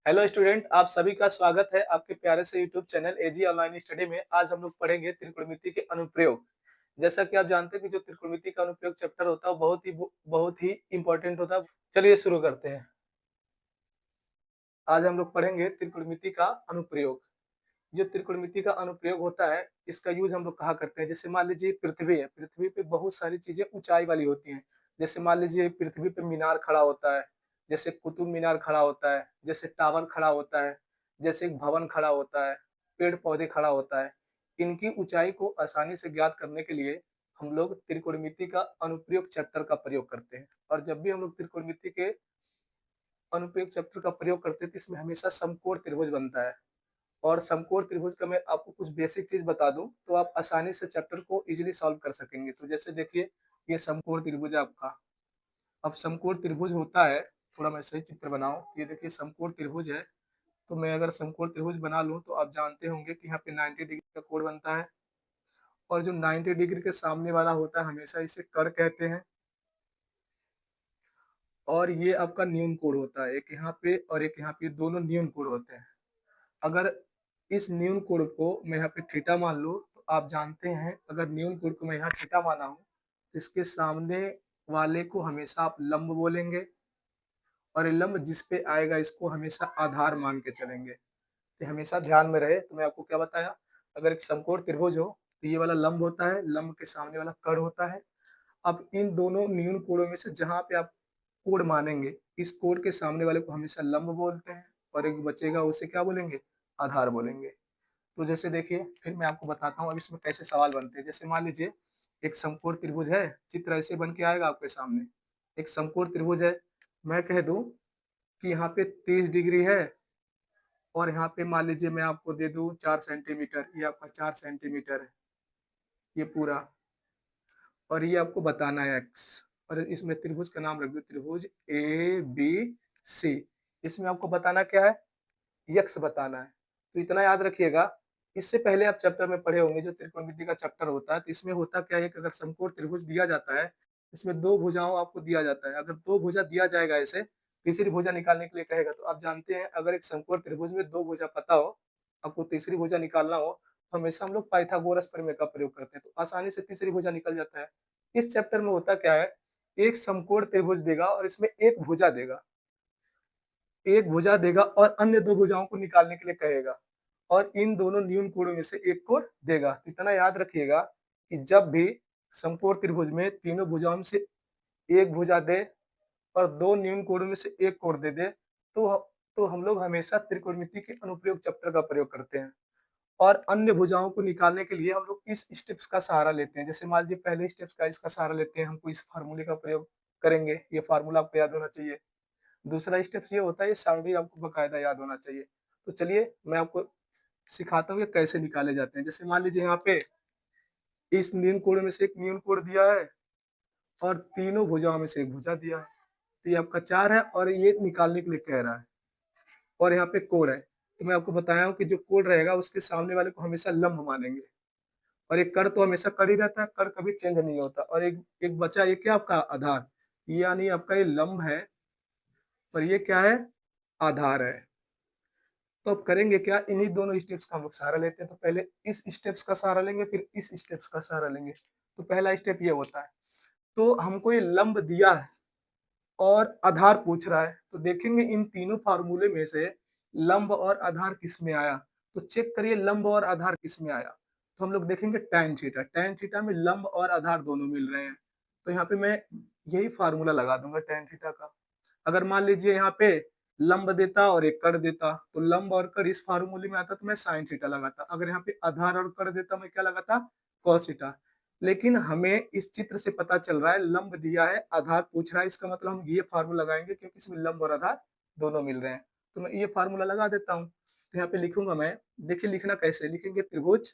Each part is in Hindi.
हेलो स्टूडेंट, आप सभी का स्वागत है आपके प्यारे से यूट्यूब चैनल एजी ऑनलाइन स्टडी में। आज हम लोग पढ़ेंगे त्रिकोणमिति के अनुप्रयोग। जैसा कि आप जानते हैं कि जो त्रिकोणमिति का अनुप्रयोग चैप्टर होता है वो बहुत ही इंपॉर्टेंट होता है। चलिए शुरू करते हैं। आज हम लोग पढ़ेंगे त्रिकोणमिति का अनुप्रयोग। जो त्रिकोणमिति का अनुप्रयोग होता है इसका यूज हम लोग कहाँ करते हैं। जैसे मान लीजिए पृथ्वी है, पृथ्वी पे बहुत सारी चीजें ऊंचाई वाली होती हैं। जैसे मान लीजिए पृथ्वी पे मीनार खड़ा होता है, जैसे कुतुब मीनार खड़ा होता है, जैसे टावर खड़ा होता है, जैसे एक भवन खड़ा होता है, पेड़ पौधे खड़ा होता है। इनकी ऊंचाई को आसानी से ज्ञात करने के लिए हम लोग त्रिकोणमिति का अनुप्रयोग चैप्टर का प्रयोग करते हैं। और जब भी हम लोग त्रिकोणमिति के अनुप्रयोग चैप्टर का प्रयोग करते हैं तो इसमें हमेशा समकोण त्रिभुज बनता है। और समकोण त्रिभुज का मैं आपको कुछ बेसिक चीज बता दूं तो आप आसानी से चैप्टर को इजीली सॉल्व कर सकेंगे। तो जैसे देखिए, ये समकोण त्रिभुज है आपका। अब समकोण त्रिभुज होता है, थोड़ा मैं सही चित्र बनाऊं। ये देखिए समकोण त्रिभुज है। तो मैं अगर समकोण त्रिभुज बना लूं तो आप जानते होंगे कि यहाँ पे 90 डिग्री का कोण बनता है। और जो 90 डिग्री के सामने वाला होता है हमेशा इसे कर्ण कहते हैं। और ये आपका न्यून कोण होता है, एक यहाँ पे और एक यहाँ पे, दोनों न्यून कोण होते हैं। अगर इस न्यून कोण को मैं यहाँ पे थीटा मान लूं तो आप जानते हैं, अगर न्यून कोण को मैं यहाँ थीटा माना हूँ तो इसके सामने वाले को हमेशा आप लंब बोलेंगे। और ये लंब जिस पे आएगा इसको हमेशा आधार मान के चलेंगे। तो हमेशा ध्यान में रहे। तो मैं आपको क्या बताया, अगर एक समकोण त्रिभुज हो तो ये वाला लंब होता है, लंब के सामने वाला कर्ण होता है। अब इन दोनों न्यून कोणों में से जहां पे आप कोण मानेंगे, इस कोण के सामने वाले को हमेशा लंब बोलते हैं और एक बचेगा उसे क्या बोलेंगे, आधार बोलेंगे। तो जैसे देखिए, फिर मैं आपको बताता हूँ अब इसमें कैसे सवाल बनते हैं। जैसे मान लीजिए एक समकोण त्रिभुज है, चित्र ऐसे बन के आएगा आपके सामने। एक समकोण त्रिभुज है, मैं कह दूं कि यहाँ पे 30 डिग्री है और यहाँ पे मान लीजिए मैं आपको दे दूं 4 सेंटीमीटर। ये आपका 4 सेंटीमीटर है ये पूरा। और ये आपको बताना है एक्स। और इसमें त्रिभुज का नाम रख दो, त्रिभुज ए बी सी। इसमें आपको बताना क्या है, यक्स बताना है। तो इतना याद रखिएगा। इससे पहले आप चैप्टर में पढ़े होंगे जो त्रिकोणमिति का चैप्टर होता है, तो इसमें होता क्या है कि अगर समकोण त्रिभुज दिया जाता है, इसमें दो भुजाओं आपको दिया जाता है। अगर दो भुजा दिया जाएगा ऐसे, तीसरी भुजा निकालने के लिए कहेगा। तो आप जानते हैं अगर एक समकोण त्रिभुज में दो भुजा पता हो, आपको तीसरी भुजा निकालना हो, तो हमेशा हम लोग पाइथागोरस प्रमेय का प्रयोग करते हैं। तो आसानी से तीसरी भुजा निकल जाता है। इस चैप्टर में होता क्या है, एक समकोण त्रिभुज देगा और इसमें एक भुजा देगा, एक भुजा देगा और अन्य दो भुजाओं को निकालने के लिए कहेगा। और इन दोनों न्यून कोणों में से एक कोण देगा। इतना याद रखिएगा कि जब भी समकोण त्रिभुज में तीनों भुजाओं में से एक भुजा दे और दो न्यून कोणों में से एक कोण दे दे, तो हम लोग हमेशा त्रिकोणमिति के अनुप्रयोग चैप्टर का प्रयोग करते हैं। और अन्य भुजाओं को निकालने के लिए हम लोग इस स्टेप्स का सहारा लेते हैं। जैसे मान लीजिए पहले स्टेप्स का इसका सहारा लेते हैं, हमको इस फार्मूले का प्रयोग करेंगे। ये फार्मूला आपको याद होना चाहिए। दूसरा स्टेप्स ये होता है, ये सारणी आपको बकायदा याद होना चाहिए। तो चलिए मैं आपको सिखाता हूँ ये कैसे निकाले जाते हैं। जैसे मान लीजिए यहाँ पे इस न्यून कोण में से एक न्यून कोण दिया है और तीनों भुजाओं में से एक भुजा दिया है। तो ये आपका 4 है और ये निकालने के लिए कह रहा है। और यहाँ पे कोण है, तो मैं आपको बताया हूँ कि जो कोण रहेगा उसके सामने वाले को हमेशा लंब मानेंगे। और एक कर तो हमेशा कर ही रहता है, कर कभी चेंज नहीं होता। और एक एक बचा ये क्या आपका आधार, यानी आपका ये लंब है और ये क्या है, आधार है। तो अब करेंगे क्या, इन्हीं दोनों स्टेप्स का हम लोग सहारा लेते हैं। तो पहले इस स्टेप्स का सहारा लेंगे, फिर इस स्टेप्स का सहारा लेंगे। तो पहला स्टेप ये होता है, तो हमको ये लंब दिया है और आधार पूछ रहा है। तो देखेंगे इन तीनों फार्मूले में से लंब और आधार किस में आया। तो चेक करिए लंब और आधार किस में आया। तो हम लोग देखेंगे tan थीटा, tan थीटा में लंब और आधार दोनों मिल रहे हैं। तो यहाँ पे मैं यही फार्मूला लगा दूंगा tan थीटा का। अगर मान लीजिए यहाँ पे लंब देता और एक कर देता, तो लंब और कर इस फार्मूले में आता तो मैं साइन थीटा लगाता। अगर यहाँ पे आधार और कर देता मैं क्या लगाता, कॉस थीटा। लेकिन हमें इस चित्र से पता चल रहा है लंब दिया है, आधार पूछ रहा है, इसका मतलब हम ये फार्मूला लगाएंगे क्योंकि इसमें लंब और आधार दोनों मिल रहे हैं। तो मैं ये फार्मूला लगा देता हूँ। तो यहाँ पे लिखूंगा मैं, देखिए लिखना कैसे लिखेंगे, त्रिभुज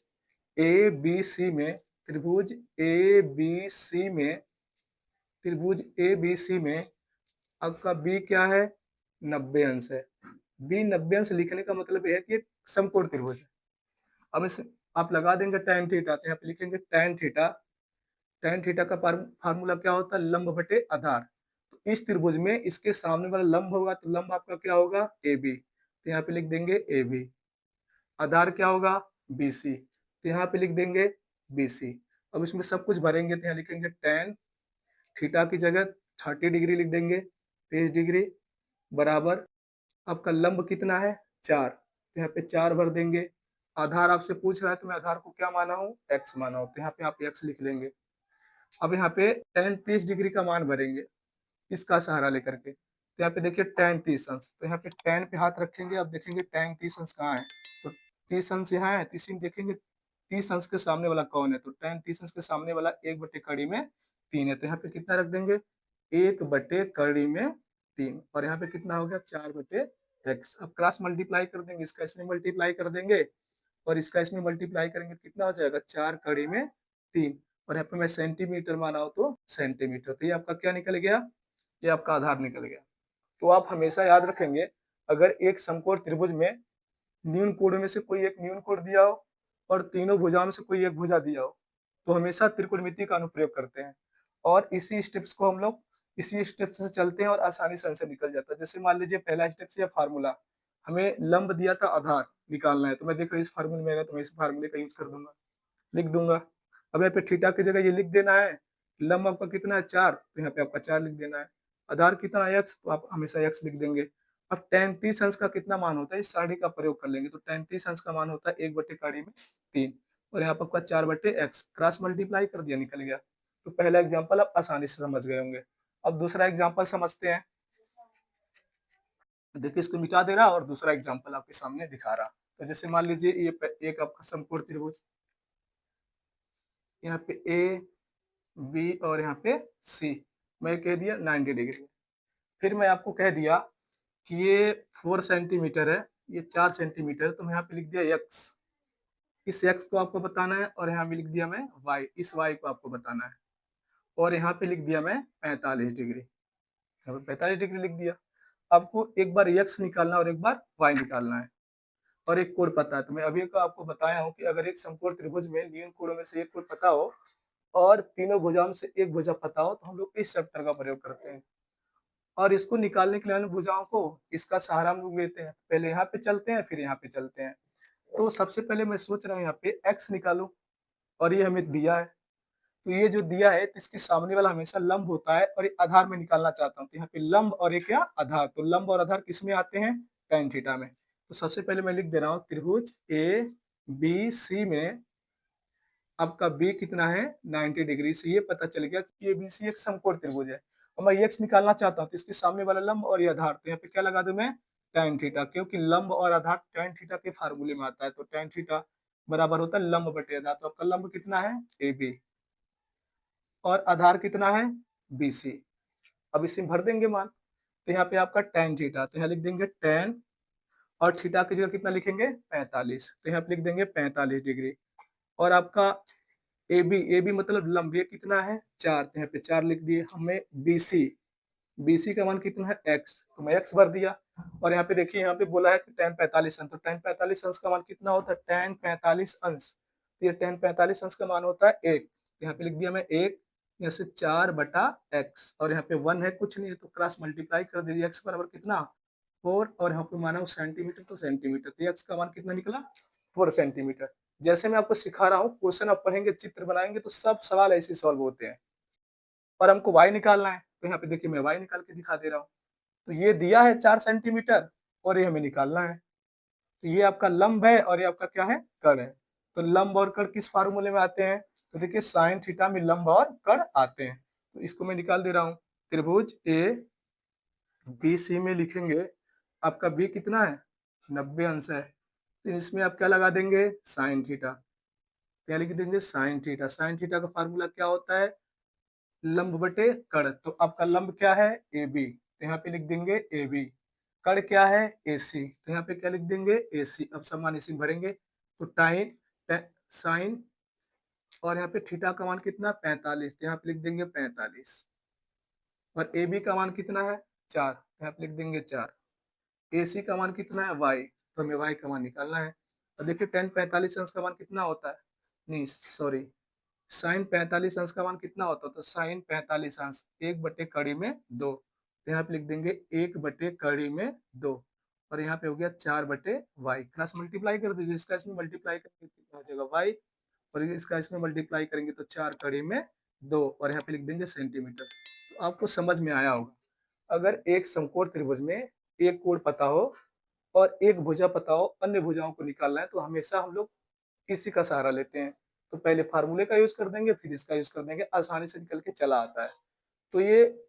ए बी सी में, त्रिभुज ए बी सी में, त्रिभुज ए बी सी में आपका बी क्या है, 90 अंश है। बी 90 अंश लिखने का मतलब यह है कि समकोण त्रिभुज है। अब इस आप लगा देंगे tan थीटा, तो यहाँ पे लिखेंगे tan थीटा। tan थीटा का फार्मूला क्या होता है, लंब बटे आधार। तो इस त्रिभुज में इसके सामने वाला लंब होगा तो लंब आपका क्या होगा, ए बी। तो यहाँ पे लिख देंगे ए बी। आधार क्या होगा, बी सी, तो यहाँ पे लिख देंगे बी सी। अब इसमें सब कुछ भरेंगे तो यहाँ लिखेंगे टेन थीटा की जगह 30 डिग्री लिख देंगे, 30 डिग्री बराबर आपका लंब कितना है 4, तो यहाँ पे 4 भर देंगे। आधार आपसे पूछ रहा है तो मैं आधार को क्या माना हूँ, एक्स माना हूँ, तो यहाँ पे आप एक्स लिख लेंगे। अब यहाँ पे टेन 30 डिग्री का मान भरेंगे इसका सहारा लेकर के, तो यहाँ पे देखिए टेन 30 अंश, तो यहाँ पे टेन पे हाथ रखेंगे, अब देखेंगे टेन 30 अंश कहाँ है, तो 30 अंश यहाँ है, तो इसी में देखेंगे 30 अंश के सामने वाला कौन है, तो टेन 30 अंश के सामने वाला 1/3 में 3 है, तो यहाँ पे कितना रख देंगे 1/3 और यहाँ पे कितना हो गया 4/x। अब क्रॉस मल्टीप्लाई कर देंगे, इसका इसमें मल्टीप्लाई कर देंगे और इसका इसमें मल्टीप्लाई करेंगे तो कितना हो जाएगा 4/3 और यहाँ पे मैं सेंटीमीटर माना हो तो सेंटीमीटर, तो ये आपका क्या निकल गया, ये आपका आधार निकल गया। तो आप हमेशा याद रखेंगे अगर एक समकोण त्रिभुज में न्यून कोणों में से कोई एक न्यून कोण दिया हो और तीनों भुजाओं में से कोई एक भुजा दिया हो तो हमेशा त्रिकोणमिति का अनुप्रयोग करते हैं और इसी स्टेप्स को हम लोग इसी स्टेप्स से चलते हैं और आसानी से आंसर निकल जाता है। जैसे मान लीजिए पहला स्टेप से फार्मूला हमें लंब दिया था आधार निकालना है, तो मैं देखो इस फार्मूले में तो मैं इस फार्मूले का यूज कर दूंगा, लिख दूंगा। अब यहाँ पे थीटा की जगह ये लिख देना है, लंब आपका कितना है 4, तो यहाँ पे आपका 4 लिख देना है। आधार कितना है x, तो आप हमेशा x लिख देंगे। अब tan 30 अंश का कितना मान होता है, इस सारणी का प्रयोग कर लेंगे, तो tan 30 अंश का मान होता है 1/3 और यहाँ पर आपका 4/x क्रॉस मल्टीप्लाई कर दिया निकल गया। तो पहला एग्जाम्पल आप आसानी से समझ गए होंगे। अब दूसरा एग्जाम्पल समझते हैं। देखिए इसको मिटा दे रहा और दूसरा एग्जाम्पल आपके सामने दिखा रहा। तो जैसे मान लीजिए ये एक आपका समकोण त्रिभुज, यहाँ पे ए बी और यहाँ पे सी, मैं कह दिया 90 डिग्री। फिर मैं आपको कह दिया कि ये 4 सेंटीमीटर है, ये 4 सेंटीमीटर, तो मैं यहाँ पे लिख दिया x, इस x को आपको बताना है और यहाँ पे लिख दिया मैं y, इस y को आपको बताना है और यहाँ पे लिख दिया मैं 45 डिग्री, यहाँ पे 45 डिग्री लिख दिया। आपको एक बार x निकालना और एक बार y निकालना है और एक कोण पता है। तो मैं अभी को आपको बताया हूँ कि अगर एक समकोण त्रिभुज में न्यून कोणों में से एक कोण पता हो और तीनों भुजाओं से एक भुजा पता हो तो हम लोग इस चैप्टर का प्रयोग करते हैं और इसको निकालने के लिए भुजाओं को इसका सहारा हम लोग लेते हैं। पहले यहाँ पे चलते हैं फिर यहाँ पे चलते हैं। तो सबसे पहले मैं सोच रहा हूँ यहाँ पे x निकालूं और ये हमें दिया है, तो ये जो दिया है तो इसके सामने वाला हमेशा लंब होता है और ये आधार में निकालना चाहता हूँ, तो यहाँ पे लंब और एक क्या आधार, तो लंब और आधार किस में आते हैं tan थीटा में। तो सबसे पहले मैं लिख दे रहा हूँ त्रिभुज ए बी सी में आपका बी कितना है 90 डिग्री से ये पता चल गया कि ये बी सी एक समकोण त्रिभुज है और मैं x निकालना चाहता हूँ तो इसके सामने वाला लंब और ये आधार, तो यहाँ पे क्या लगा दूं मैं tan थीटा, क्योंकि लंब और आधार tan थीटा के फार्मूले में आता है, तो tan थीटा बराबर होता है लंब बटे आधार। तो आपका लंब कितना है ए बी और आधार कितना है बी सी। अब इसे भर देंगे मान, तो यहाँ पे आपका tan थीटा, तो यहाँ लिख देंगे tan और थीटा की जगह कितना लिखेंगे 45, तो यहाँ पे लिख देंगे 45 डिग्री और आपका ए बी मतलब लंब ये कितना है 4, तो यहाँ पे 4 लिख दिए। हमें बी सी का मान कितना है x, तो मैं x भर दिया और यहाँ पे देखिए यहाँ पे बोला है कि tan 45 अंश, तो tan 45 अंश का मान कितना होता है tan 45 अंश, तो ये tan 45 अंश का मान होता है 1, तो यहाँ पे लिख दिया मैं 1, यहाँ से 4/x और यहाँ पे 1 है कुछ नहीं है तो क्रॉस मल्टीप्लाई कर दीजिए, x बराबर कितना 4 और यहाँ पे माना सेंटीमीटर, तो सेंटीमीटर, तो x का मान कितना निकला 4 सेंटीमीटर। जैसे मैं आपको सिखा रहा हूँ क्वेश्चन आप पढ़ेंगे चित्र बनाएंगे तो सब सवाल ऐसे सॉल्व होते हैं और हमको y निकालना है, तो यहाँ पे देखिए मैं y निकाल के दिखा दे रहा हूँ। तो ये दिया है 4 सेंटीमीटर और ये हमें निकालना है, तो ये आपका लंब है और ये आपका क्या है कर्ण है। तो लंब और कर्ण किस फार्मूले में आते हैं, तो देखिए साइन थीटा में लंब और कर्ण आते हैं, तो इसको मैं निकाल दे रहा हूँ। त्रिभुज ए बी सी में लिखेंगे आपका बी कितना है 90 अंश है, तो इसमें आप क्या लगा देंगे साइन थीटा, क्या लिख देंगे साइन थीटा। साइन थीटा का फार्मूला क्या होता है लंब बटे कर्ण, तो आपका लंब क्या है ए बी, तो यहाँ पे लिख देंगे ए बी, कर्ण क्या है ए सी, तो यहाँ पे क्या लिख देंगे ए सी। अब समान इसी में भरेंगे तो टाइन साइन और यहाँ पे थीटा का मान कितना 45, तो यहाँ पे लिख देंगे 45 और ए बी का मान कितना है 4, तो यहाँ पे लिख देंगे 4। ए सी का मान कितना है y, तो हमें y का मान निकालना है। और देखिए tan 45 अंश का मान कितना होता है, नहीं सॉरी साइन 45 अंश का मान कितना होता है, तो साइन 45 अंश 1/2 तो यहाँ पे लिख देंगे 1/2 2 और यहाँ पे हो गया 4/y, क्रॉस मल्टीप्लाई कर दीजिए, इसका इसमें मल्टीप्लाई करेंगे तो कितना हो जाएगा y, और इसका इसमें मल्टीप्लाई करेंगे तो 4 कड़ी में 2, और यहाँ पे लिख देंगे सेंटीमीटर। तो आपको समझ में आया होगा। अगर एक समकोण त्रिभुज में एक कोण पता हो और एक भुजा पता हो, अन्य भुजाओं को निकालना है, तो हमेशा हम लोग इसी का सहारा लेते हैं। तो पहले फार्मूले का यूज कर देंगे, फिर इसका यूज कर देंगे, आसानी से निकल के चला आता है। तो ये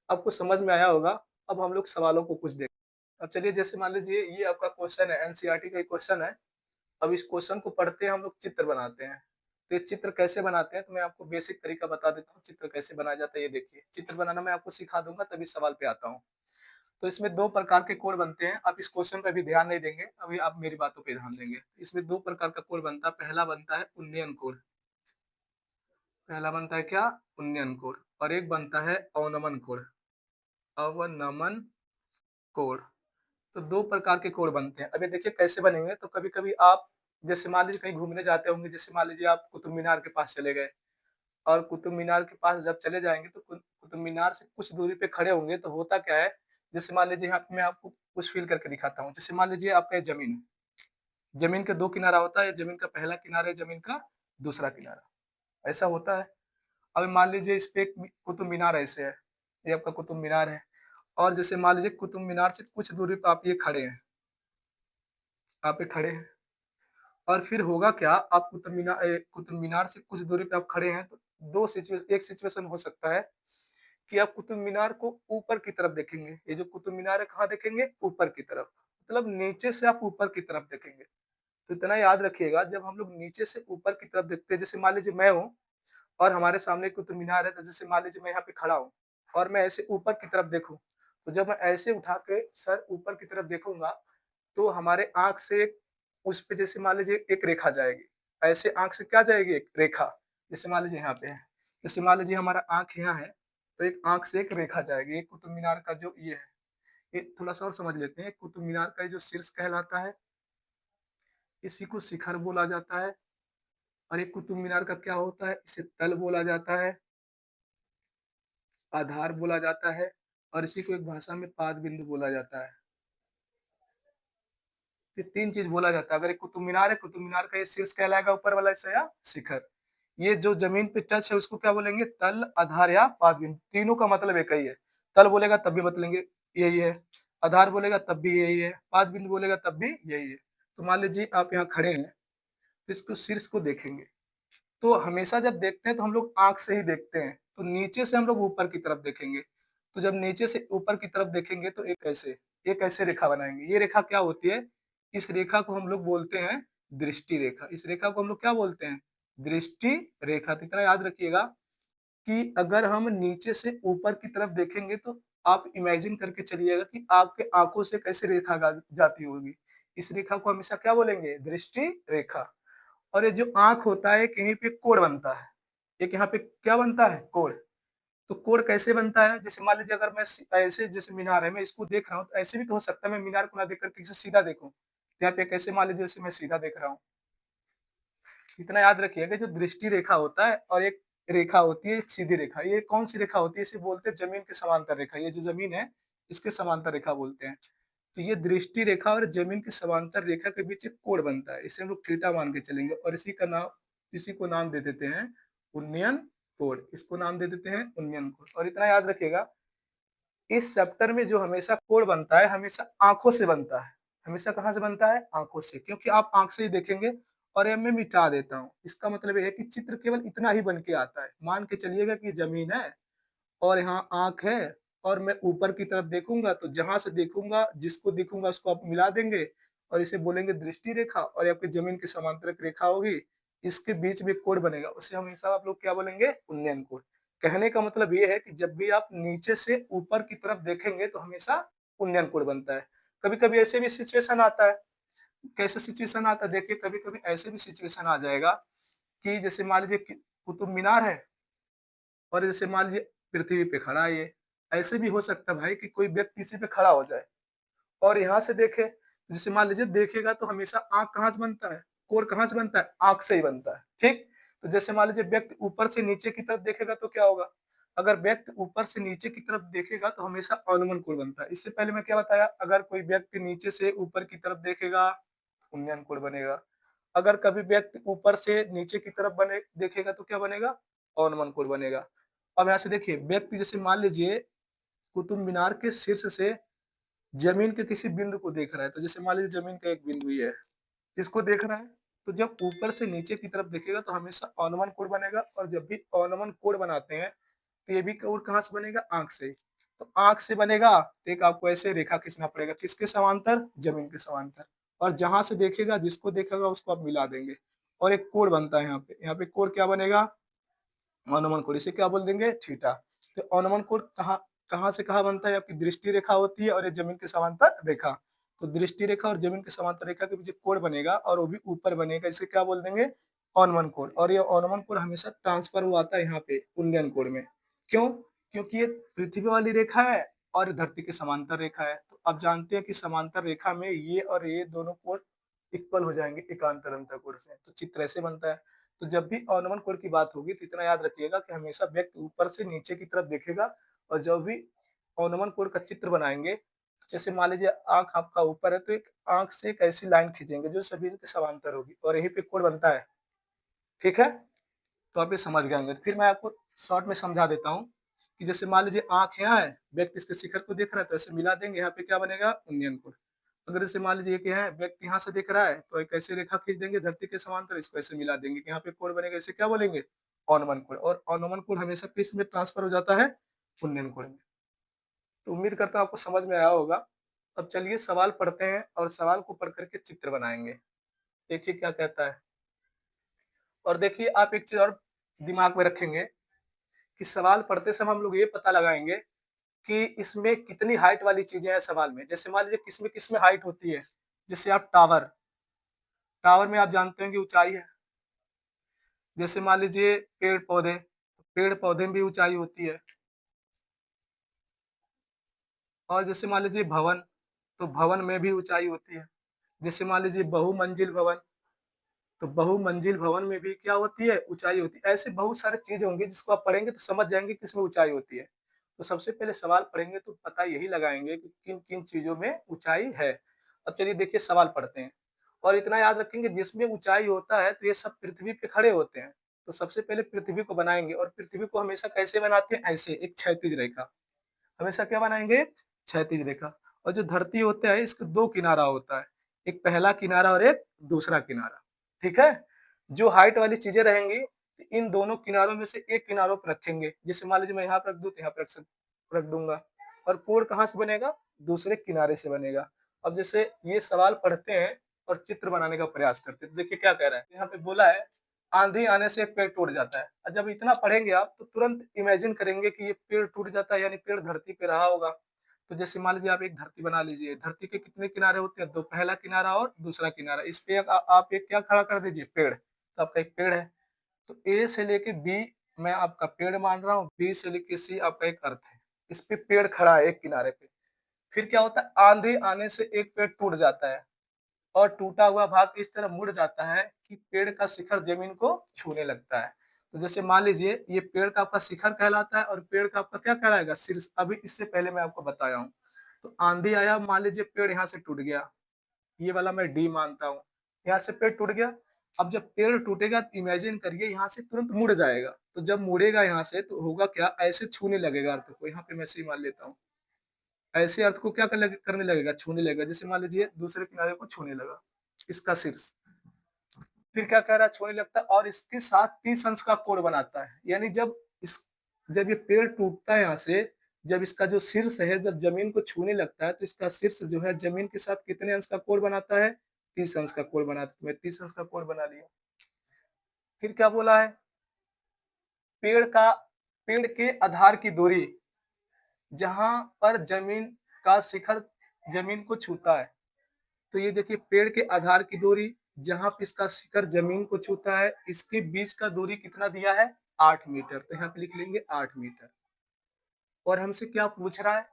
आपको समझ में आया होगा। अब हम लोग सवालों को कुछ देखते हैं। अब चलिए, जैसे मान लीजिए ये आपका क्वेश्चन है, एनसीईआरटी का एक क्वेश्चन है। अब इस क्वेश्चन को पढ़ते हैं हम लोग, चित्र बनाते हैं। तो ये चित्र कैसे बनाते हैं, तो मैं आपको बेसिक तरीका बता देता हूँ, चित्र कैसे बनाया जाता है ये देखिए। चित्र बनाना मैं आपको सिखा दूंगा, तभी सवाल पे आता हूँ। तो इसमें 2 प्रकार के कोण बनते हैं। आप इस क्वेश्चन पे अभी ध्यान नहीं देंगे, अभी आप मेरी बातों पे ध्यान देंगे। इसमें 2 प्रकार का कोण बनता है। पहला बनता है उन्नयन कोण। पहला बनता है क्या? उन्नयन कोण। और एक बनता है अवनमन कोण। अवनमन कोण। तो 2 प्रकार के कोण बनते हैं। अब ये देखिए कैसे बनेंगे। तो कभी-कभी आप जैसे मान लीजिए कहीं घूमने जाते होंगे, जैसे मान लीजिए आप कुतुब मीनार के पास चले गए, और कुतुब मीनार के पास जब चले जाएँगे तो कुतुब मीनार से कुछ दूरी पे खड़े होंगे, तो होता क्या है, जैसे मान लीजिए यहाँ पे मैं आपको कुछ फ़ील करके दिखाता हूँ। जैसे मान लीजिए आपका ये ज़मीन है, ज़मीन के 2 किनारा होता है, ज़मीन का पहला किनारा है, ज़मीन का दूसरा किनारा, ऐसा होता है। अब मान लीजिए इस पे एक कुतुब मीनार ऐसे है, ये आपका कुतुब मीनार है, और जैसे मान लीजिए कुतुब मीनार से कुछ दूरी पे आप ये खड़े हैं, आप ये खड़े हैं, और फिर होगा क्या, आप कुतुब मीनार से कुछ दूरी पे आप खड़े हैं, तो 2 एक सिचुएशन हो सकता है कि आप कुतुब मीनार को ऊपर की तरफ देखेंगे। ये जो कुतुब मीनार है कहाँ देखेंगे? ऊपर की तरफ। मतलब नीचे से आप ऊपर की तरफ देखेंगे। तो इतना याद रखिएगा, जब हम लोग नीचे से ऊपर की तरफ देखते हैं, जैसे मान लीजिए मैं हूँ और हमारे सामने कुतुब मीनार है, तो जैसे मान लीजिए मैं यहाँ पे खड़ा हूँ और मैं ऐसे ऊपर की तरफ देखूँ, तो जब मैं ऐसे उठा के सर ऊपर की तरफ देखूँगा, तो हमारे आँख से उस पे जैसे मान लीजिए एक रेखा जाएगी। ऐसे आँख से क्या जाएगी? एक रेखा। जैसे मान लीजिए यहाँ पे है। जैसे मान लीजिए हमारा आँख यहाँ है, तो एक आँख से एक रेखा जाएगी। एक कुतुब मीनार का जो ये है, ये थोड़ा-सा और समझ लेते हैं। कुतुब मीनार का ये जो शीर्ष कहलाता है, इसी को शिखर बोला जाता है। और एक कुतुब मीनार का क्या होता है? इसे तल बोला जाता है, आधार बोला जाता है, और इसी को एक भाषा में पाद बिंदु बोला जाता है। ये 3 चीज़ बोला जाता है। अगर एक कुतुब मीनार है, कुतुब मीनार का ये शीर्ष कहलाएगा, ऊपर वाला हिस्सा या शिखर। ये जो ज़मीन पे टच है उसको क्या बोलेंगे? तल, आधार या पाद बिंदु। तीनों का मतलब एक ही है। तल बोलेगा तब भी बतलेंगे यही है, आधार बोलेगा तब भी यही है, पाद बिंदु बोलेगा तब भी यही है। तो मान लीजिए आप यहाँ खड़े हैं, तो इसको शीर्ष को देखेंगे। तो हमेशा जब देखते हैं तो हम लोग आँख से ही देखते हैं, तो नीचे से हम लोग ऊपर की तरफ देखेंगे। तो जब नीचे से ऊपर की तरफ देखेंगे तो एक ऐसे रेखा बनाएँगे। ये रेखा क्या होती है? इस रेखा को हम लोग बोलते हैं दृष्टि रेखा। इस रेखा को हम लोग क्या बोलते हैं? दृष्टि रेखा। तो इतना याद रखिएगा कि अगर हम नीचे से ऊपर की तरफ देखेंगे तो आप इमेजिन करके चलिएगा कि आपके आँखों से कैसे रेखा गा जाती होगी। इस रेखा को हमेशा क्या बोलेंगे? दृष्टि रेखा। और ये जो आँख होता है, कहीं पे कोण बनता है। एक यहाँ पे क्या बनता है? कोण। तो कोण कैसे बनता है? जैसे मान लीजिए अगर मैं ऐसे, जैसे मीनार है, मैं इसको देख रहा हूँ, तो ऐसे भी तो हो सकता है मैं मीनार को ना देख कर के इसे सीधा देखूँ। यहाँ पे कैसे मान लीजिए जैसे मैं सीधा देख रहा हूँ। इतना याद रखिएगा, जो दृष्टि रेखा होता है और एक रेखा होती है, एक सीधी रेखा। ये कौन सी रेखा होती है? इसे बोलते हैं ज़मीन के समांतर रेखा। ये जो ज़मीन है, इसके समांतर रेखा बोलते हैं। तो ये दृष्टि रेखा और ज़मीन की समांतर रेखा के बीच एक कोण बनता है। इसे हम लोग थीटा मान के चलेंगे, और इसी को नाम दे देते हैं उन्नयन कोण। इसको नाम दे देते हैं उन्नयन कोण। और इतना याद रखिएगा, इस चैप्टर में जो हमेशा कोण बनता है, हमेशा आँखों से बनता है। हमेशा कहाँ से बनता है? आँखों से, क्योंकि आप आँख से ही देखेंगे। और ये मैं मिटा देता हूँ। इसका मतलब ये है कि चित्र केवल इतना ही बन के आता है। मान के चलिएगा कि ज़मीन है और यहाँ आँख है, और मैं ऊपर की तरफ देखूँगा, तो जहाँ से देखूँगा, जिसको दिखूँगा उसको आप मिला देंगे, और इसे बोलेंगे दृष्टि रेखा, और ये आपकी ज़मीन की समांतर एक रेखा होगी, इसके बीच में एक कोण बनेगा, उसे हमेशा आप लोग क्या बोलेंगे? उन्नयन कोण। कहने का मतलब ये है कि जब भी आप नीचे से ऊपर की तरफ देखेंगे तो हमेशा उन्नयन कोण बनता है। कभी-कभी ऐसे भी सिचुएशन आता है। कैसे सिचुएशन आता है? देखिए, कभी-कभी ऐसे भी सिचुएशन आ जाएगा कि जैसे मान लीजिए कि कुतुब मीनार है, और जैसे मान लीजिए पृथ्वी पे खड़ा है ये। ऐसे भी हो सकता है भाई कि कोई व्यक्ति इसी पे खड़ा हो जाए और यहाँ से देखे। जैसे मान लीजिए देखेगा तो हमेशा आँख कहाँ से बनता है? कोण कहाँ से बनता है? आँख से ही बनता है, ठीक? तो जैसे मान लीजिए व्यक्ति ऊपर से नीचे की तरफ देखेगा तो क्या होगा? अगर व्यक्ति ऊपर से नीचे की तरफ देखेगा तो हमेशा अनुमान कोण बनता है। इससे पहले मैं क्या बताया, अगर कोई व्यक्ति नीचे से ऊपर की तरफ देखेगा तो उन्नयन कोण बनेगा। अगर कभी व्यक्ति ऊपर से नीचे की तरफ बने देखेगा तो क्या बनेगा, अवनमन कोण बनेगा। अब यहाँ से देखिए, व्यक्ति जैसे मान लीजिए कुतुब मीनार के शीर्ष से जमीन के किसी बिंदु को देख रहा है, तो जैसे मान लीजिए जमीन का एक बिंदु ये है, इसको देख रहा है, तो जब ऊपर से नीचे की तरफ देखेगा तो हमेशा अवनमन कोण बनेगा। और जब भी अवनमन कोण बनाते हैं तो ये भी कोण कहाँ से बनेगा, आंख से। तो आंख से बनेगा तो एक आपको ऐसे रेखा खींचना पड़ेगा, किसके समांतर, जमीन के समांतर। और जहां से देखेगा, जिसको देखेगा उसको आप मिला देंगे और एक कोण बनता है यहाँ पे कोण क्या बनेगा, अनुमान कोण। इसे क्या बोल देंगे, थीटा। तो अनुमान कोण कहाँ कहाँ से कहाँ बनता है, आपकी दृष्टि रेखा होती है और ये जमीन के समांतर रेखा। तो दृष्टि रेखा और जमीन के समांतर रेखा के बीच एक कोण बनेगा और वो भी ऊपर बनेगा, इसे क्या बोल देंगे, अनुमान कोण। और ये अनुमान कोण हमेशा ट्रांसफर हुआ आता है यहाँ पे उन्नयन कोण में। क्यों, क्योंकि ये पृथ्वी वाली रेखा है और धरती के समांतर रेखा है। तो आप जानते हैं कि समांतर रेखा में ये और ये दोनों कोण इक्वल हो जाएंगे एकांतर अंतःकोण से। तो चित्र ऐसे बनता है। तो जब भी अवनमन कोण की बात होगी तो इतना याद रखिएगा कि हमेशा व्यक्ति ऊपर से नीचे की तरफ देखेगा। और जब भी अवनमन कोण का चित्र बनाएंगे, जैसे मान लीजिए आंख आपका ऊपर है तो एक आंख से एक ऐसी लाइन खींचेंगे जो सभी के समांतर होगी और यही पे कोण बनता है। ठीक है, तो आप ये समझ गए होंगे। फिर मैं आपको शॉर्ट में समझा देता हूँ कि जैसे मान लीजिए आंख यहाँ है, व्यक्ति इसके शिखर को देख रहा है तो ऐसे मिला देंगे, यहाँ पे क्या बनेगा, उन्नयन कोण। अगर जैसे मान लीजिए कि है व्यक्ति यहाँ से देख रहा है तो एक ऐसे रेखा खींच देंगे धरती के समांतर, इसको ऐसे मिला देंगे कि यहाँ पे कोण बनेगा, इसे क्या बोलेंगे, अवनमन कोण। और अवनमन कोण हमेशा किस में ट्रांसफर हो जाता है, उन्नयन कोण में। तो उम्मीद करता हूँ आपको समझ में आया होगा। अब चलिए सवाल पढ़ते हैं और सवाल को पढ़ करके चित्र बनाएंगे। देखिए क्या कहता है। और देखिए आप एक चीज और दिमाग में रखेंगे कि सवाल पढ़ते समय हम लोग ये पता लगाएंगे कि इसमें कितनी हाइट वाली चीजें हैं सवाल में। जैसे मान लीजिए किसमें किसमें हाइट होती है, जैसे आप टावर, टावर में आप जानते हैं कि ऊंचाई है। जैसे मान लीजिए पेड़ पौधे, पेड़ पौधे में भी ऊंचाई होती है। और जैसे मान लीजिए भवन, तो भवन में भी ऊंचाई होती है। जैसे मान लीजिए बहुमंजिल भवन, तो बहुमंजिल भवन में भी क्या होती है, ऊंचाई होती है। ऐसे बहुत सारे चीजें होंगी जिसको आप पढ़ेंगे तो समझ जाएंगे किसमें ऊंचाई होती है। तो सबसे पहले सवाल पढ़ेंगे तो पता यही लगाएंगे कि किन किन चीजों में ऊंचाई है। अब चलिए देखिए सवाल पढ़ते हैं। और इतना याद रखेंगे, जिसमें ऊंचाई होता है तो ये सब पृथ्वी पे खड़े होते हैं। तो सबसे पहले पृथ्वी को बनाएंगे और पृथ्वी को हमेशा कैसे बनाते हैं, ऐसे एक क्षैतिज रेखा। हमेशा क्या बनाएंगे, क्षैतिज रेखा। और जो धरती होता है इसका दो किनारा होता है, एक पहला किनारा और एक दूसरा किनारा। ठीक है, जो हाइट वाली चीजें रहेंगी इन दोनों किनारों में से एक किनारों पर रखेंगे। जैसे मान लीजिए मैं यहाँ पर रख दूं तो यहाँ पर रख दूंगा। और कोण कहाँ से बनेगा, दूसरे किनारे से बनेगा। अब जैसे ये सवाल पढ़ते हैं और चित्र बनाने का प्रयास करते हैं, तो देखिए क्या कह रहा है। यहाँ पे बोला है आंधी आने से एक पेड़ टूट जाता है। और जब इतना पढ़ेंगे आप तो तुरंत इमेजिन करेंगे कि ये पेड़ टूट जाता है, यानी पेड़ धरती पे रहा होगा। तो जैसे मान लीजिए आप एक धरती बना लीजिए, धरती के कितने किनारे होते हैं, दो, पहला किनारा और दूसरा किनारा। इस पे आप एक क्या खड़ा कर दीजिए, पेड़। तो आपका एक पेड़ है। तो ए से लेके बी मैं आपका पेड़ मान रहा हूँ, बी से लेके सी आपका एक अर्थ है। इस पे पेड़ खड़ा है एक किनारे पे। फिर क्या होता है, आंधी आने से एक पेड़ टूट जाता है और टूटा हुआ भाग इस तरह मुड़ जाता है कि पेड़ का शिखर जमीन को छूने लगता है। तो जैसे मान लीजिए ये पेड़ का आपका शिखर कहलाता है और पेड़ का आपका क्या कहलाएगा, शीर्ष। अभी इससे पहले मैं आपको बताया हूँ। तो आंधी आया, मान लीजिए पेड़ यहाँ से टूट गया, ये वाला मैं डी मानता हूँ। यहाँ से पेड़ टूट गया। अब जब पेड़ टूटेगा तो इमेजिन करिए यहाँ से तुरंत मुड़ जाएगा। तो जब मुड़ेगा यहाँ से तो होगा क्या, ऐसे छूने लगेगा अर्थ को। यहाँ पे मैं से मान लेता हूँ, ऐसे अर्थ को क्या करने लगेगा, छूने लगेगा। जैसे मान लीजिए दूसरे किनारे को छूने लगा, इसका शीर्ष। फिर क्या कह रहा है, छूने लगता है और इसके साथ 30 अंश का कोण बनाता है। यानी जब ये पेड़ टूटता है यहाँ से, जब इसका जो शीर्ष है जब जमीन को छूने लगता है तो इसका शीर्ष जो है जमीन के साथ कितने अंश का कोण बनाता है, 30 अंश का कोण बनाता है। तो मैं 30 अंश का कोण बना लिया। फिर क्या बोला है, पेड़ के आधार की दूरी, जहां पर जमीन का शिखर जमीन को छूता है। तो ये देखिए पेड़ के आधार की दूरी, जहां पे इसका शिखर जमीन को छूता है, इसके बीच का दूरी कितना दिया है, 8 मीटर। तो यहाँ पे लिख लेंगे 8 मीटर। और हमसे क्या पूछ रहा है,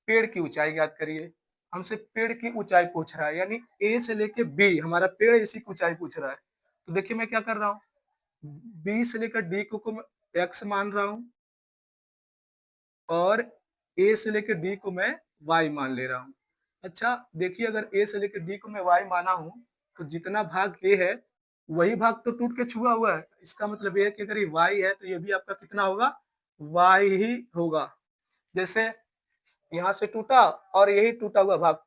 पेड़ की ऊंचाई ज्ञात करिए। हमसे पेड़ की ऊंचाई पूछ रहा है, यानी ए से लेके बी हमारा पेड़ इसी की ऊंचाई पूछ रहा है। तो देखिए मैं क्या कर रहा हूँ, बी से लेकर डी को मैं एक्स मान रहा हूँ और ए से लेकर डी को मैं y मान ले रहा हूँ। अच्छा देखिए, अगर ए से लेकर डी को मैं y माना हूँ तो जितना भाग ए है वही भाग तो टूट के छुआ हुआ है। इसका मतलब ये है कि अगर ये y है तो ये भी आपका कितना होगा, y ही होगा। जैसे यहाँ से टूटा और यही टूटा हुआ भाग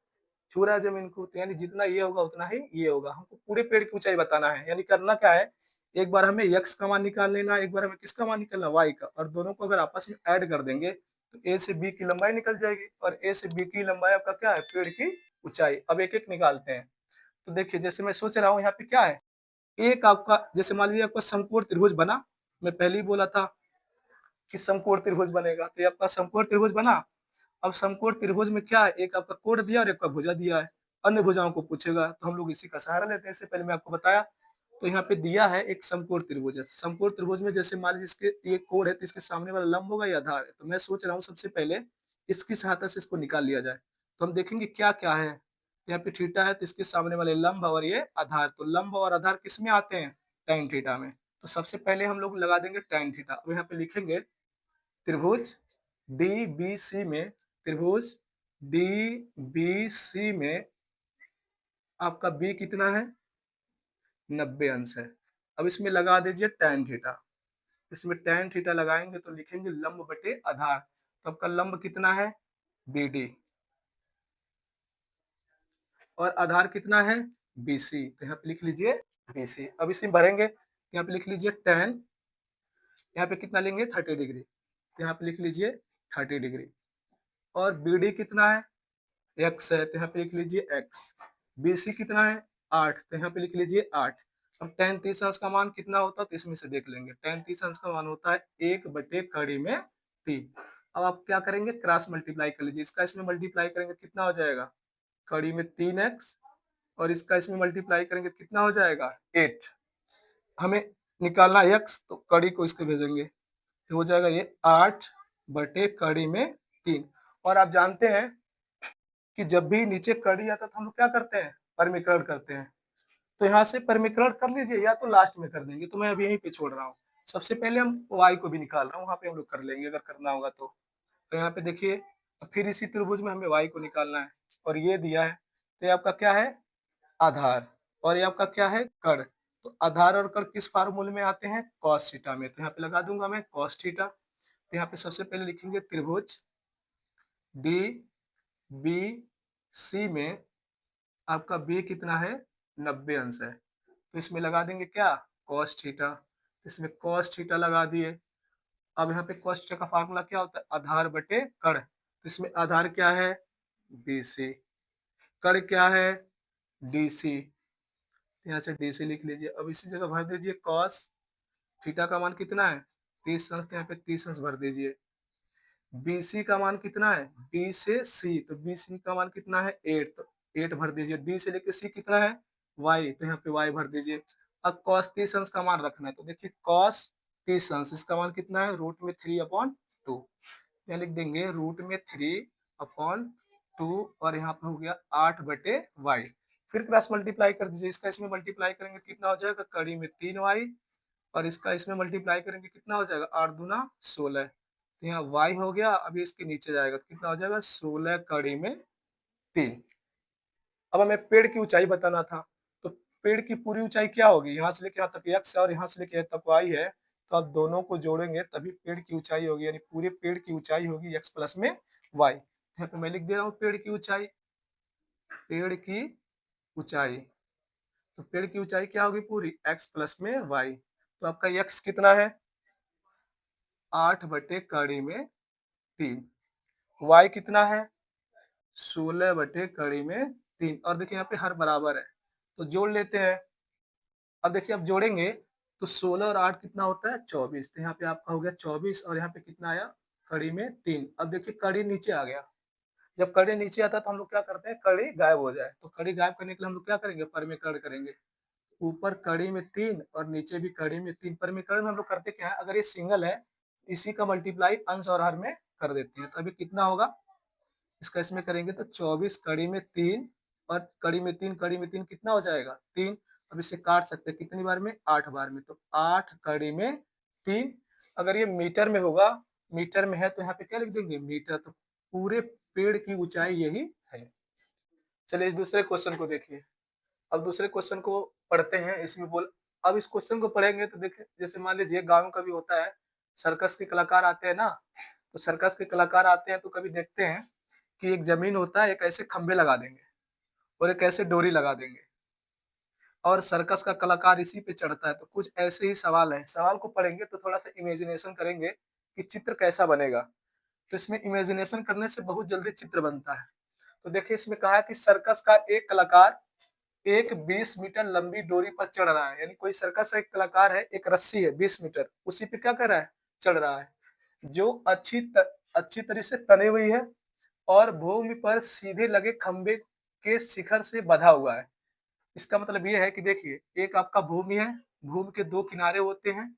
छू रहा है जमीन को, तो यानी जितना ये होगा उतना ही ये होगा। हमको पूरे पेड़ की ऊंचाई बताना है, यानी करना क्या है, एक बार हमें x का मान निकाल लेना, एक बार हमें किसका मान निकालना, y का, और दोनों को अगर आपस में ऐड कर देंगे तो a से b की लंबाई निकल जाएगी, और a से b की लंबाई आपका क्या है, पेड़ की ऊंचाई। अब एक एक निकालते हैं। तो देखिए, जैसे मैं सोच रहा हूँ यहाँ पे क्या है, एक आपका जैसे मान लीजिए आपका समकोण त्रिभुज बना, मैं पहले ही बोला था कि समकोण त्रिभुज बनेगा, तो ये आपका समकोण त्रिभुज बना। अब समकोण त्रिभुज में क्या है, एक आपका कोण दिया और एक का भुजा दिया है, अन्य भुजाओं को पूछेगा तो हम लोग इसी का सहारा लेते हैं। इससे पहले मैं आपको बताया, तो यहाँ पे दिया है एक समकोण त्रिभुज है। समकोण त्रिभुज में जैसे मान लीजिए इसके ये कोण है तो इसके सामने वाला लंब होगा या आधार है, तो मैं सोच रहा हूँ सबसे पहले इसकी सहायता से इसको निकाल लिया जाए। तो हम देखेंगे क्या क्या है, यहाँ पे थीटा है तो इसके सामने वाले लंब और ये आधार, तो लंब और आधार किस में आते हैं, tan थीटा में। तो सबसे पहले हम लोग लगा देंगे tan थीटा। अब यहाँ पे लिखेंगे त्रिभुज DBC में, त्रिभुज DBC में आपका b कितना है, 90 अंश है। अब इसमें लगा दीजिए tan थीटा। इसमें tan थीटा लगाएंगे तो लिखेंगे लंब बटे आधार, तो आपका लंब कितना है, BD, और आधार कितना है, BC, तो यहाँ पे लिख लीजिए BC। अब इसे भरेंगे, यहाँ पे लिख लीजिए tan, यहाँ पे कितना लेंगे 30 डिग्री, तो यहाँ पे लिख लीजिए 30 डिग्री, और BD कितना है, x है, तो यहाँ पे लिख लीजिए x। BC कितना है, 8, तो यहाँ पे लिख लीजिए 8। अब tan 30 अंश का मान कितना होता है तो इसमें से देख लेंगे। tan 30 अंश का मान होता है 1 बटे कड़ी में 3। अब आप क्या करेंगे, क्रॉस मल्टीप्लाई कर लीजिए, इसका इसमें मल्टीप्लाई करेंगे कितना हो जाएगा, कड़ी में 3x, और इसका इसमें मल्टीप्लाई करेंगे कितना हो जाएगा 8। हमें निकालना x, तो कड़ी को इसके भेजेंगे तो हो जाएगा ये 8 बटे कड़ी में 3। और आप जानते हैं कि जब भी नीचे कड़ी आता है तो हम लोग क्या करते हैं, परमीकरण करते हैं। तो यहाँ से परमीकरण कर लीजिए या तो लास्ट में कर देंगे, तो मैं अभी यहीं पे छोड़ रहा हूँ। सबसे पहले हम y को भी निकाल रहा हूँ, वहां पे हम लोग कर लेंगे अगर करना होगा तो यहाँ पे देखिए, फिर इसी त्रिभुज में हमें y को निकालना है, और ये दिया है, तो ये आपका क्या है, आधार, और ये आपका क्या है, कड़। तो आधार और कड़ किस फार्मूले में आते हैं, cos थीटा में, तो यहाँ पे लगा दूंगा मैं cos थीटा। तो यहाँ पे सबसे पहले लिखेंगे त्रिभुज DBC में आपका b कितना है, 90 अंश है, तो इसमें लगा देंगे क्या, cos थीटा। इसमें cos थीटा लगा दिए। अब यहाँ पे cos थीटा का फार्मूला क्या होता है, आधार बटे कड़, तो इसमें आधार क्या है, BC, कड़ क्या है, DC, यहाँ से DC लिख लीजिए। अब इसी जगह भर दीजिए cos थीटा का मान कितना है, 30 अंश, तो यहाँ पे 30 अंश भर दीजिए। BC का मान कितना है, B से C, तो BC का मान कितना है 8, तो 8 भर दीजिए। D से लेके C कितना है, Y, तो यहाँ पे Y भर दीजिए। अब cos 30 अंश का मान रखना है, तो देखिए cos 30 अंश, इसका मान कितना है, रूट में 3/2, यहाँ लिख देंगे रूट में 3/2, और यहाँ पे हो गया 8 बटे y। फिर क्रॉस मल्टीप्लाई कर दीजिए, इसका इसमें मल्टीप्लाई करेंगे कितना हो जाएगा, कड़ी में 3y, और इसका इसमें मल्टीप्लाई करेंगे कितना हो जाएगा, 8 दूना 16, तो यहाँ y हो गया। अभी इसके नीचे जाएगा तो कितना हो जाएगा, 16 कड़ी में 3। अब हमें पेड़ की ऊंचाई बताना था, तो पेड़ की पूरी ऊंचाई क्या होगी, यहाँ से लेके यहाँ तक x है और यहाँ से लेके यहाँ तक y है, तो आप दोनों को जोड़ेंगे तभी पेड़ की ऊंचाई होगी, यानी पूरे पेड़ की ऊंचाई होगी x प्लस में y। यहाँ पे मैं लिख दे रहा हूँ पेड़ की ऊंचाई, पेड़ की ऊंचाई, तो पेड़ की ऊंचाई क्या होगी पूरी, x प्लस में y। तो आपका x कितना है, 8 बटे कड़ी में 3, y कितना है, 16 बटे कड़ी में 3, और देखिए यहाँ पे हर बराबर है तो जोड़ लेते हैं। अब देखिए, अब जोड़ेंगे तो 16 और 8 कितना होता है, 24, तो यहाँ पे आपका हो गया 24, और यहाँ पे कितना आया, कड़ी में 3। अब देखिए कड़ी नीचे आ गया, जब कड़ी नीचे आता है तो हम लोग क्या करते हैं, कड़ी गायब हो जाए, तो कड़ी गायब करने के लिए हम लोग क्या करेंगे, परमीकरण करेंगे। ऊपर कड़ी में 3 और नीचे भी कड़ी में 3। परमीकरण में हम लोग करते क्या है, अगर ये सिंगल है इसी का मल्टीप्लाई अंश और हर में कर देते हैं, तो अभी कितना होगा, इसका इसमें करेंगे तो 24 कड़ी में 3, और कड़ी में 3, कड़ी में 3 कितना हो जाएगा 3। अब इसे काट सकते हैं कितनी बार में, 8 बार में, तो 8 कड़ी में 3। अगर ये मीटर में होगा मीटर में है तो यहाँ पे क्या लिख देंगे, मीटर। तो पूरे पेड़ की ऊंचाई यही है। चलिए इस दूसरे क्वेश्चन को देखिए। अब दूसरे क्वेश्चन को पढ़ते हैं। इसमें बोल अब इस क्वेश्चन को पढ़ेंगे तो देखिए, जैसे मान लीजिए गाँव का भी होता है, सर्कस के कलाकार आते हैं ना, तो सर्कस के कलाकार आते हैं तो कभी देखते हैं कि एक जमीन होता है, एक ऐसे खंभे लगा देंगे और एक ऐसे डोरी लगा देंगे और सर्कस का कलाकार इसी पे चढ़ता है। तो कुछ ऐसे ही सवाल है, सवाल को पढ़ेंगे तो थोड़ा सा इमेजिनेशन करेंगे कि चित्र कैसा बनेगा। तो इसमें इमेजिनेशन करने से बहुत जल्दी चित्र बनता है। तो देखिए इसमें कहा है कि सर्कस का एक कलाकार एक 20 मीटर लंबी डोरी पर चढ़ रहा है। यानी कोई सर्कस का एक कलाकार है, एक रस्सी है 20 मीटर, उसी पे क्या कर रहा है, चढ़ रहा है, जो अच्छी तरह से तनी हुई है और भूमि पर सीधे लगे खंबे के शिखर से बंधा हुआ है। इसका मतलब ये है कि देखिए, एक आपका भूमि है, भूमि के दो किनारे होते हैं,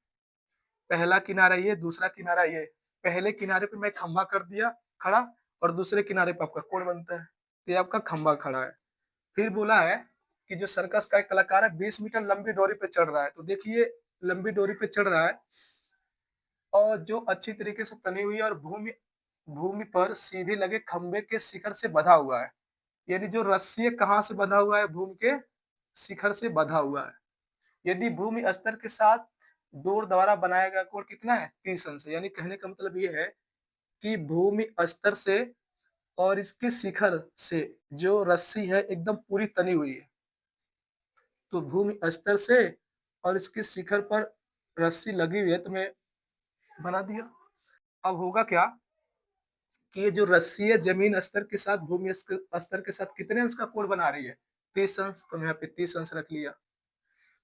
पहला किनारा ये, दूसरा किनारा ये। पहले किनारे पे मैं खंभा कर दिया खड़ा और दूसरे किनारे पे आपका कोण बनता है, तो ये आपका खंभा खड़ा है। फिर बोला है कि जो सर्कस का एक कलाकार है 20 मीटर लंबी डोरी पे चढ़ रहा है। तो देखिए लंबी डोरी पे चढ़ रहा है और जो अच्छी तरीके से तनी हुई है और भूमि भूमि पर सीधे लगे खंबे के शिखर से बंधा हुआ है। यानी जो रस्सी है कहाँ से बंधा हुआ है, भूमि के शिखर से बंधा हुआ है। यदि भूमि स्तर के साथ दौड़ द्वारा बनाया गया कोण कितना है, 30 अंश है। यानी कहने का मतलब ये है कि भूमि स्तर से और इसके शिखर से जो रस्सी है एकदम पूरी तनी हुई है। तो भूमि स्तर से और इसके शिखर पर रस्सी लगी हुई है, तो मैं बना दिया। अब होगा क्या कि ये जो रस्सी है जमीन स्तर के साथ भूमि स्तर के साथ कितने अंश का कोण बना रही है, 30 अंश। तो मैं यहाँ पे 30 अंश रख लिया।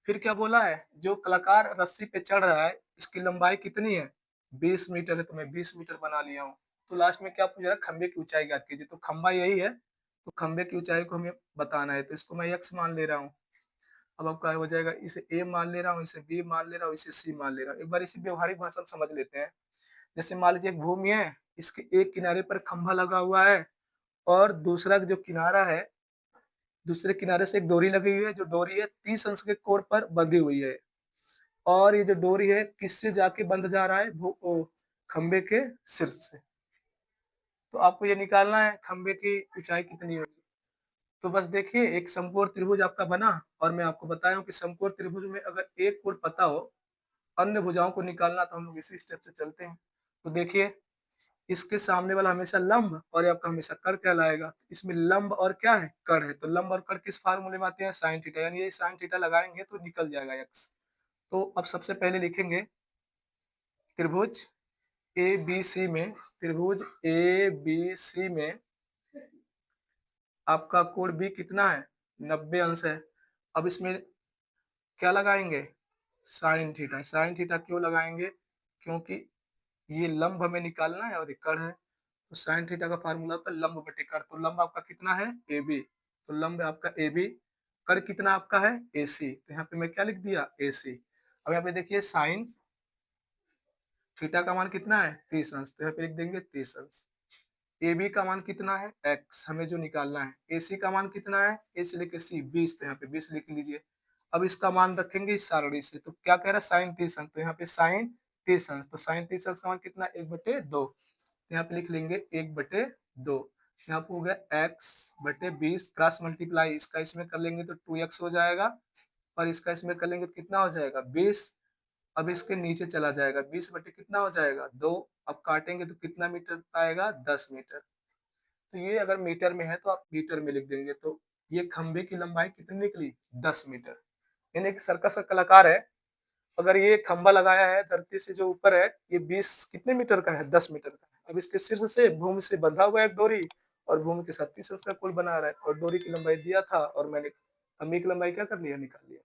फिर क्या बोला है, जो कलाकार रस्सी पे चढ़ रहा है इसकी लंबाई कितनी है, 20 मीटर है, तो मैं 20 मीटर बना लिया हूँ। तो लास्ट में क्या पूछ रहा है, खंबे की ऊंचाई ज्ञात कीजिए। तो खंबा यही है, तो खंबे की ऊंचाई को हमें बताना है, तो इसको मैं x मान ले रहा हूँ। अब आपका हो जाएगा, इसे a मान ले रहा हूँ, इसे b मान ले रहा हूँ, इसे c मान ले रहा हूँ। एक बार इसी व्यवहारिक भाषा में समझ लेते हैं। जैसे मान लीजिए एक भूमि है, इसके एक किनारे पर खंभा लगा हुआ है और दूसरा जो किनारा है, दूसरे किनारे से एक डोरी लगी हुई है, जो डोरी है 30 अंश के कोण पर बंधी हुई है। और ये जो डोरी है किससे जाके बंध जा रहा है, खंबे के शीर्ष से। तो आपको ये निकालना है खंबे की ऊंचाई कितनी होगी। तो बस देखिए एक समकोण त्रिभुज आपका बना और मैं आपको बताया हूँ कि समकोण त्रिभुज में अगर एक कोण पता हो, अन्य भुजाओं को निकालना, तो हम लोग इसी स्टेप से चलते हैं। तो देखिए इसके सामने वाला हमेशा लंब और ये आपका हमेशा कर्ण कहलाएगा। इसमें लंब और क्या है, कर्ण है। तो लंब और कर्ण किस फार्मूले में आते हैं, साइन थीटा। यानी ये साइन थीटा लगाएंगे तो निकल जाएगा एक्स। तो अब सबसे पहले लिखेंगे त्रिभुज ए बी सी में, त्रिभुज ए बी सी में आपका कोण बी कितना है, 90 अंश है। अब इसमें क्या लगाएंगे, साइन थीटा। साइन थीटा क्यों लगाएंगे, क्योंकि ये लंब हमें निकालना है और ये कर्ण है। तो साइन थीटा का फार्मूला होता है लंब बटे कर्ण। तो लंब आपका कितना है, ए बी। तो लंब आपका ए बी, कर्ण कितना आपका है, ए सी। तो यहाँ पे मैं क्या लिख दिया, ए सी। अब यहाँ पे देखिए साइन थीटा का मान कितना है, 30 अंश। तो यहाँ पे लिख देंगे 30 अंश। ए बी का मान कितना है, एक्स, हमें जो निकालना है। ए सी का मान कितना है, ए से लेके सी 20, तो यहाँ पे 20 लिख लीजिए। अब इसका मान रखेंगे इस सारणी से। तो क्या कह रहा है, साइन 30 अंश। तो यहाँ पे साइन 30 अंश, तो साइन 30 अंश का मान कितना, 1/2। तो यहाँ पे लिख लेंगे 1/2। यहाँ पे हो गया x बटे 20 क्रॉस मल्टीप्लाई, इसका इसमें कर लेंगे तो 2x हो जाएगा और इसका इसमें कर लेंगे तो कितना हो जाएगा, 20। अब इसके नीचे चला जाएगा, 20 बटे कितना हो जाएगा, 2। अब काटेंगे तो कितना मीटर आएगा, 10 मीटर। तो ये अगर मीटर में है तो आप मीटर में लिख देंगे। तो ये खंबे की लंबाई कितनी निकली, 10 मीटर। यानी कि सर्कस का कलाकार है, अगर ये खंबा लगाया है धरती से जो ऊपर है, ये 20 कितने मीटर का है, 10 मीटर का है। अब इसके शीर्ष से भूमि से बंधा हुआ है एक डोरी और भूमि के साथ 30 अंश का कोण बना रहा है और डोरी की लंबाई दिया था और मैंने खंबे की लंबाई क्या कर लिया, निकाल लिया।